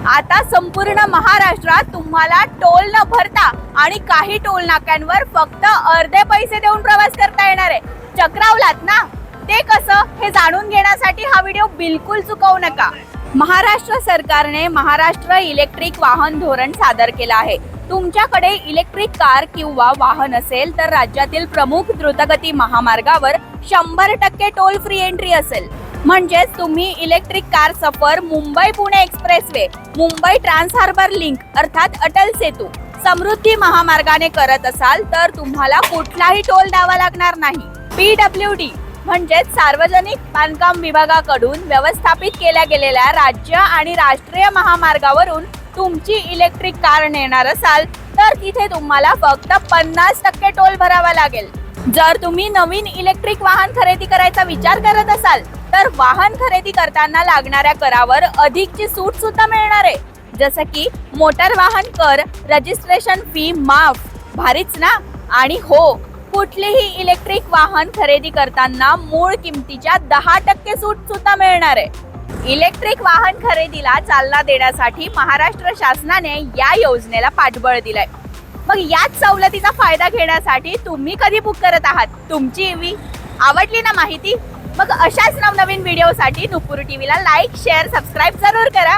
आता संपूर्ण महाराष्ट्रात तुम्हाला टोल न भरता आणि काही टोल नाक्यांवर फक्त अर्धे पैसे देऊन प्रवास करता येणार आहे. चक्रावलात ना? ते कसं हे जाणून घेण्यासाठी हा व्हिडिओ बिलकुल चुकवू नका. महाराष्ट्र सरकारने महाराष्ट्र इलेक्ट्रिक वाहन धोरण सादर केलं आहे. तुमच्याकडे इलेक्ट्रिक कार किंवा वाहन असेल तर राज्यातील प्रमुख द्रुतगती महामार्गावर 100% टोल फ्री एंट्री असेल. म्हणजेच तुम्ही इलेक्ट्रिक कार सफर Mumbai Pune expressway, Mumbai trans harbour link अर्थात अटल सेतू, समृद्धी महामार्गाने करत असाल तर तुम्हाला कुठलाही टोल द्यावा लागणार नाही. PWD म्हणजेच सार्वजनिक बांधकाम विभागाकडून व्यवस्थापित केल्या गेलेल्या राज्य आणि राष्ट्रीय महामार्गावरून तुमची इलेक्ट्रिक कार नेणार असाल तर तिथे तुम्हाला फक्त 50% टोल भरावा लागेल. जर तुम्ही नवीन इलेक्ट्रिक वाहन खरेदी करायचा विचार करत असाल तर वाहन खरेदी करताना लागणाऱ्या करावर अधिकची सूट सुद्धा मिळणार आहे. जसं की मोटार वाहन कर, रजिस्ट्रेशन फी माफ. भारीच ना? आणि हो, कुठलेही इलेक्ट्रिक वाहन खरेदी करताना मूळ किमतीच्या 10% सूट सुद्धा मिळणार आहे. इलेक्ट्रिक वाहन खरेदीला चालना देण्यासाठी महाराष्ट्र शासनाने या योजनेला पाठबळ दिलंय. मग याच सवलतीचा फायदा घेण्यासाठी तुम्ही कधी बुक करत आहात तुमची ईव्ही? आवडली ना माहिती? मग अशाच नवनवीन व्हिडिओसाठी नुपूर टीव्हीला लाईक, शेअर, सबस्क्राईब जरूर करा.